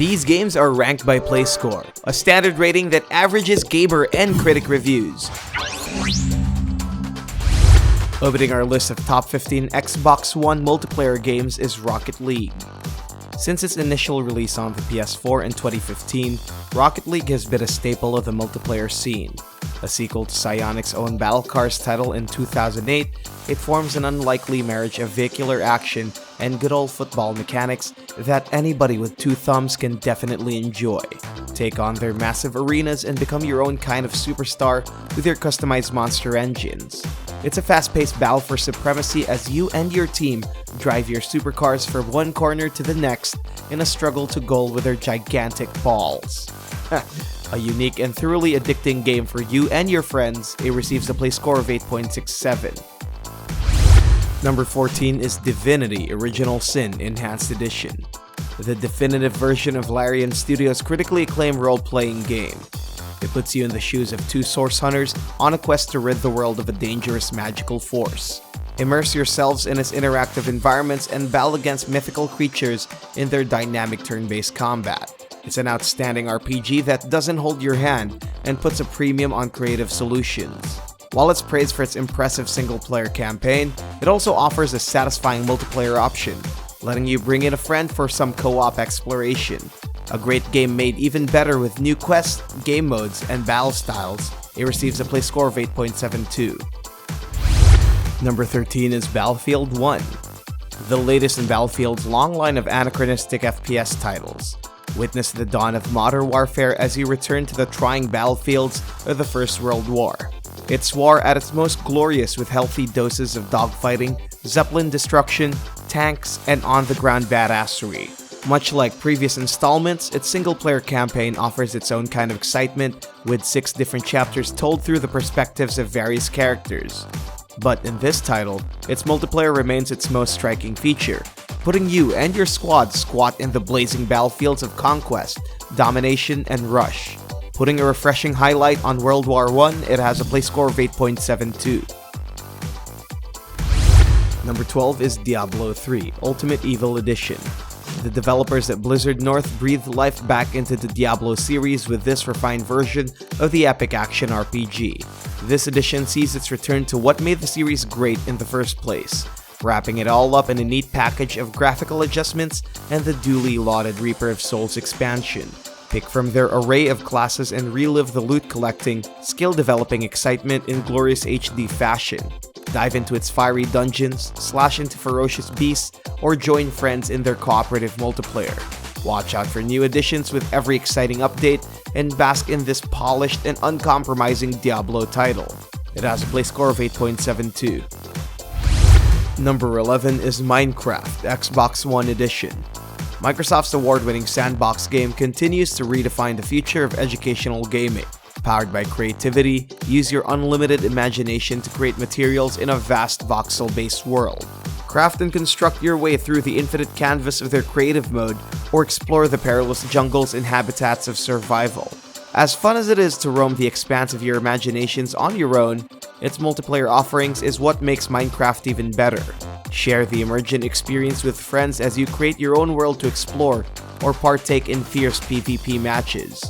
These games are ranked by PlayScore, a standard rating that averages gamer and critic reviews. Opening our list of top 15 Xbox One multiplayer games is Rocket League. Since its initial release on the PS4 in 2015, Rocket League has been a staple of the multiplayer scene. A sequel to Psyonix's own Battle Cars title in 2008, it forms an unlikely marriage of vehicular action and good old football mechanics that anybody with two thumbs can definitely enjoy. Take on their massive arenas and become your own kind of superstar with your customized monster engines. It's a fast-paced battle for supremacy as you and your team drive your supercars from one corner to the next in a struggle to goal with their gigantic balls. A unique and thoroughly addicting game for you and your friends, it receives a play score of 8.67. Number 14 is Divinity Original Sin Enhanced Edition, the definitive version of Larian Studios' critically acclaimed role-playing game. It puts you in the shoes of two source hunters on a quest to rid the world of a dangerous magical force. Immerse yourselves in its interactive environments and battle against mythical creatures in their dynamic turn-based combat. It's an outstanding RPG that doesn't hold your hand and puts a premium on creative solutions. While it's praised for its impressive single-player campaign, it also offers a satisfying multiplayer option, letting you bring in a friend for some co-op exploration. A great game made even better with new quests, game modes, and battle styles, it receives a play score of 8.72. Number 13 is Battlefield 1, the latest in Battlefield's long line of anachronistic FPS titles. Witness the dawn of modern warfare as you return to the trying battlefields of the First World War. It's war at its most glorious with healthy doses of dogfighting, Zeppelin destruction, tanks, and on-the-ground badassery. Much like previous installments, its single-player campaign offers its own kind of excitement, with 6 different chapters told through the perspectives of various characters. But in this title, its multiplayer remains its most striking feature, putting you and your squad squat in the blazing battlefields of conquest, domination, and rush. Putting a refreshing highlight on World War I, it has a play score of 8.72. Number 12 is Diablo 3 Ultimate Evil Edition. The developers at Blizzard North breathed life back into the Diablo series with this refined version of the epic action RPG. This edition sees its return to what made the series great in the first place, wrapping it all up in a neat package of graphical adjustments and the duly lauded Reaper of Souls expansion. Pick from their array of classes and relive the loot collecting, skill developing excitement in glorious HD fashion. Dive into its fiery dungeons, slash into ferocious beasts, or join friends in their cooperative multiplayer. Watch out for new additions with every exciting update, and bask in this polished and uncompromising Diablo title. It has a play score of 8.72. Number 11 is Minecraft Xbox One Edition. Microsoft's award-winning sandbox game continues to redefine the future of educational gaming. Powered by creativity, use your unlimited imagination to create materials in a vast voxel-based world. Craft and construct your way through the infinite canvas of their creative mode, or explore the perilous jungles and habitats of survival. As fun as it is to roam the expanse of your imaginations on your own, its multiplayer offerings is what makes Minecraft even better. Share the emergent experience with friends as you create your own world to explore, or partake in fierce PvP matches.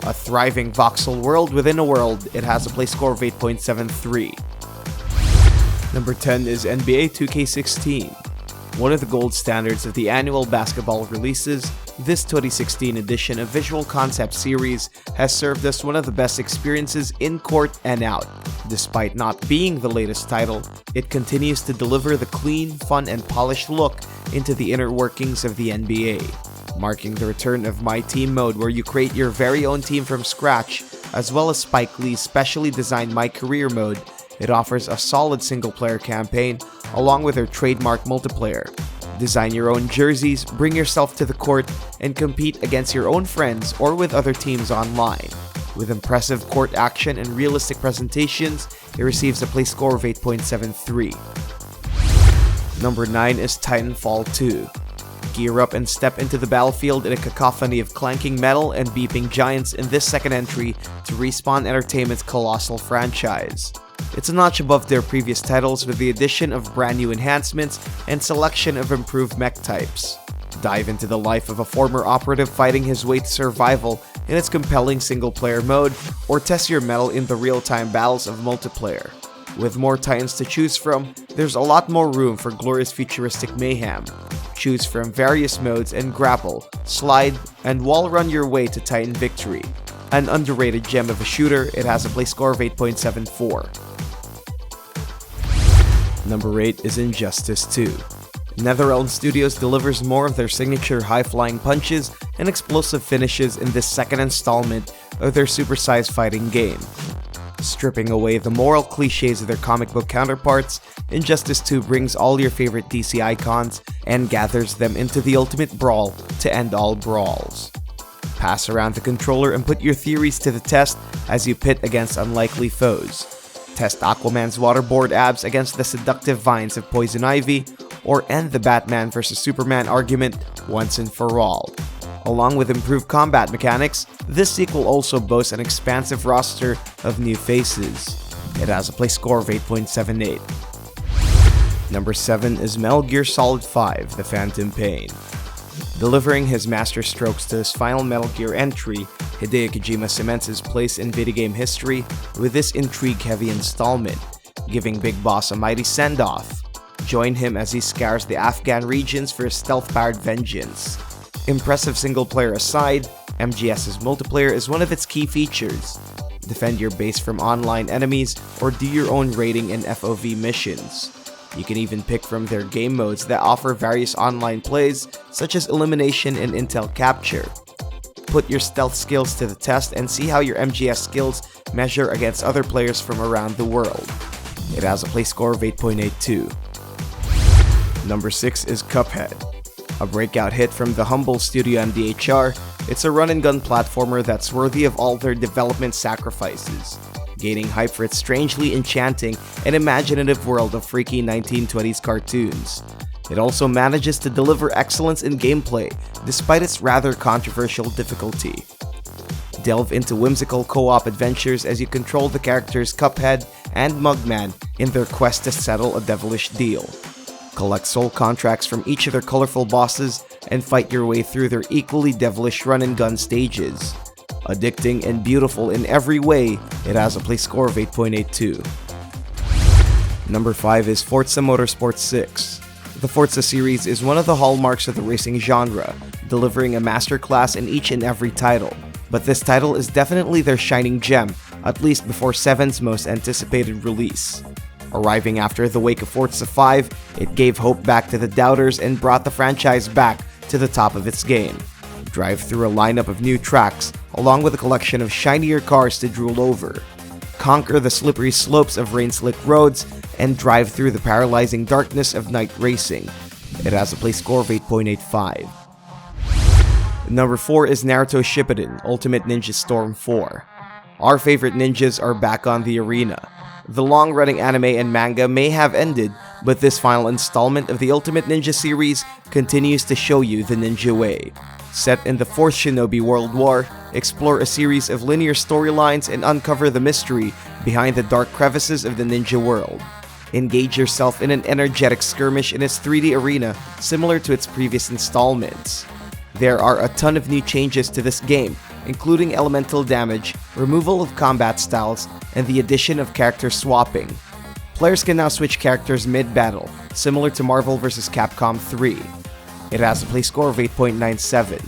A thriving voxel world within a world, it has a play score of 8.73. Number 10 is NBA 2K16. One of the gold standards of the annual basketball releases, this 2016 edition of Visual Concept series has served as one of the best experiences in court and out. Despite not being the latest title, it continues to deliver the clean, fun, and polished look into the inner workings of the NBA. Marking the return of My Team mode where you create your very own team from scratch, as well as Spike Lee's specially designed My Career mode, it offers a solid single-player campaign along with their trademark multiplayer. Design your own jerseys, bring yourself to the court, and compete against your own friends or with other teams online. With impressive court action and realistic presentations, it receives a play score of 8.73. Number 9 is Titanfall 2. Gear up and step into the battlefield in a cacophony of clanking metal and beeping giants in this second entry to Respawn Entertainment's colossal franchise. It's a notch above their previous titles with the addition of brand new enhancements and selection of improved mech types. Dive into the life of a former operative fighting his way to survival in its compelling single-player mode, or test your mettle in the real-time battles of multiplayer. With more Titans to choose from, there's a lot more room for glorious futuristic mayhem. Choose from various modes and grapple, slide, and wall run your way to Titan victory. An underrated gem of a shooter, it has a play score of 8.74. Number 8 is Injustice 2. NetherRealm Studios delivers more of their signature high-flying punches and explosive finishes in this second installment of their supersized fighting game. Stripping away the moral cliches of their comic book counterparts, Injustice 2 brings all your favorite DC icons and gathers them into the ultimate brawl to end all brawls. Pass around the controller and put your theories to the test as you pit against unlikely foes. Test Aquaman's waterboard abs against the seductive vines of Poison Ivy, or end the Batman vs Superman argument once and for all. Along with improved combat mechanics, this sequel also boasts an expansive roster of new faces. It has a play score of 8.78. Number 7 is Metal Gear Solid 5: The Phantom Pain. Delivering his masterstrokes to his final Metal Gear entry, Hideo Kojima cements his place in video game history with this intrigue-heavy installment, giving Big Boss a mighty send-off. Join him as he scours the Afghan regions for his stealth-powered vengeance. Impressive single-player aside, MGS's multiplayer is one of its key features. Defend your base from online enemies or do your own raiding and FOV missions. You can even pick from their game modes that offer various online plays such as elimination and intel capture. Put your stealth skills to the test and see how your MGS skills measure against other players from around the world. It has a play score of 8.82. Number 6 is Cuphead. A breakout hit from the humble studio MDHR, it's a run-and-gun platformer that's worthy of all their development sacrifices, gaining hype for its strangely enchanting and imaginative world of freaky 1920s cartoons. It also manages to deliver excellence in gameplay, despite its rather controversial difficulty. Delve into whimsical co-op adventures as you control the characters Cuphead and Mugman in their quest to settle a devilish deal. Collect soul contracts from each of their colorful bosses and fight your way through their equally devilish run-and-gun stages. Addicting and beautiful in every way, it has a play score of 8.82. Number 5 is Forza Motorsport 6. The Forza series is one of the hallmarks of the racing genre, delivering a masterclass in each and every title. But this title is definitely their shining gem, at least before 7's most anticipated release. Arriving after the wake of Forza 5, it gave hope back to the doubters and brought the franchise back to the top of its game. Drive through a lineup of new tracks, along with a collection of shinier cars to drool over. Conquer the slippery slopes of rain-slick roads, and drive through the paralyzing darkness of night racing. It has a play score of 8.85. Number 4 is Naruto Shippuden: Ultimate Ninja Storm 4. Our favorite ninjas are back on the arena. The long-running anime and manga may have ended, but this final installment of the Ultimate Ninja series continues to show you the ninja way. Set in the 4th Shinobi World War, explore a series of linear storylines and uncover the mystery behind the dark crevices of the ninja world. Engage yourself in an energetic skirmish in its 3D arena similar to its previous installments. There are a ton of new changes to this game, including elemental damage, removal of combat styles, and the addition of character swapping. Players can now switch characters mid-battle, similar to Marvel vs. Capcom 3. It has a play score of 8.97.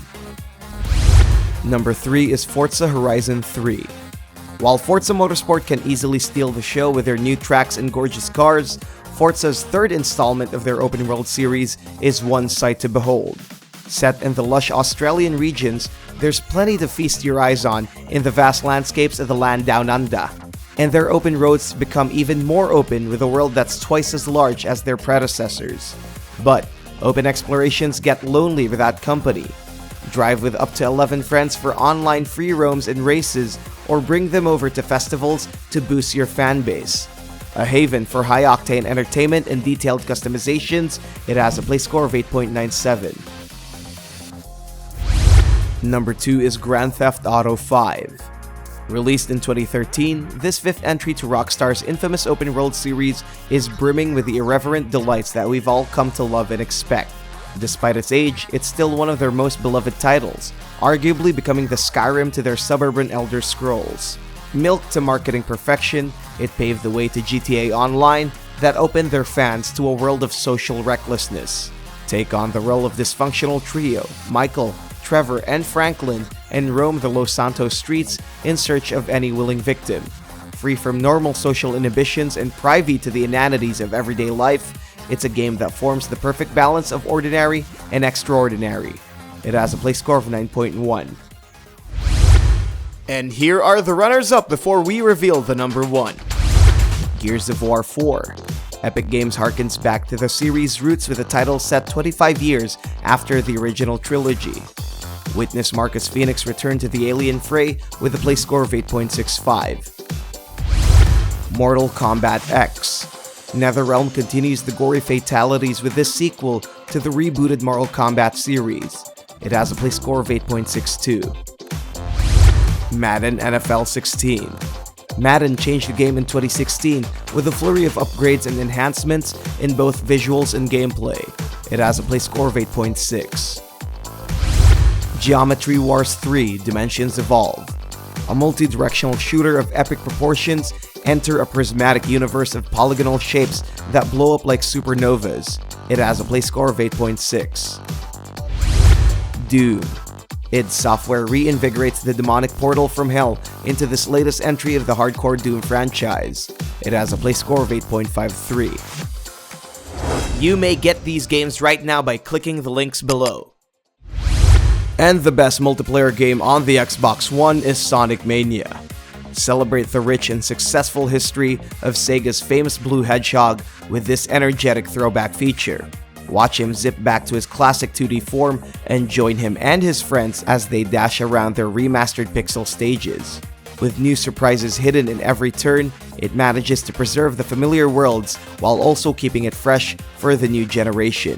Number 3 is Forza Horizon 3. While Forza Motorsport can easily steal the show with their new tracks and gorgeous cars, Forza's third installment of their open world series is one sight to behold. Set in the lush Australian regions, there's plenty to feast your eyes on in the vast landscapes of the land down under. And their open roads become even more open with a world that's twice as large as their predecessors. But open explorations get lonely without company. Drive with up to 11 friends for online free roams and races, or bring them over to festivals to boost your fan base. A haven for high-octane entertainment and detailed customizations, it has a play score of 8.97. Number 2 is Grand Theft Auto 5. Released in 2013, this fifth entry to Rockstar's infamous open world series is brimming with the irreverent delights that we've all come to love and expect. Despite its age, it's still one of their most beloved titles, arguably becoming the Skyrim to their suburban Elder Scrolls. Milked to marketing perfection, it paved the way to GTA Online that opened their fans to a world of social recklessness. Take on the role of dysfunctional trio, Michael, Trevor, and Franklin, and roam the Los Santos streets in search of any willing victim. Free from normal social inhibitions and privy to the inanities of everyday life, it's a game that forms the perfect balance of ordinary and extraordinary. It has a play score of 9.1. And here are the runners-up before we reveal the number 1. Gears of War 4. Epic Games harkens back to the series' roots with a title set 25 years after the original trilogy. Witness Marcus Phoenix return to the alien fray with a play score of 8.65. Mortal Kombat X. NetherRealm continues the gory fatalities with this sequel to the rebooted Mortal Kombat series. It has a play score of 8.62. Madden NFL 16. Madden changed the game in 2016 with a flurry of upgrades and enhancements in both visuals and gameplay. It has a play score of 8.6. Geometry Wars 3 Dimensions Evolve. A multi-directional shooter of epic proportions, enter a prismatic universe of polygonal shapes that blow up like supernovas. It has a play score of 8.6. Doom. id Software reinvigorates the demonic portal from hell into this latest entry of the hardcore Doom franchise. It has a play score of 8.53. You may get these games right now by clicking the links below. And the best multiplayer game on the Xbox One is Sonic Mania. Celebrate the rich and successful history of Sega's famous Blue Hedgehog with this energetic throwback feature. Watch him zip back to his classic 2D form and join him and his friends as they dash around their remastered pixel stages. With new surprises hidden in every turn, it manages to preserve the familiar worlds while also keeping it fresh for the new generation.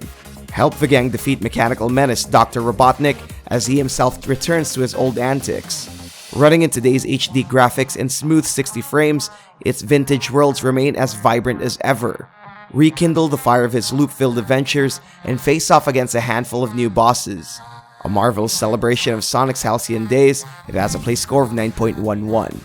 Help the gang defeat mechanical menace Dr. Robotnik as he himself returns to his old antics. Running in today's HD graphics and smooth 60 frames, its vintage worlds remain as vibrant as ever. Rekindle the fire of his loop-filled adventures and face off against a handful of new bosses. A marvelous celebration of Sonic's halcyon days, it has a play score of 9.11.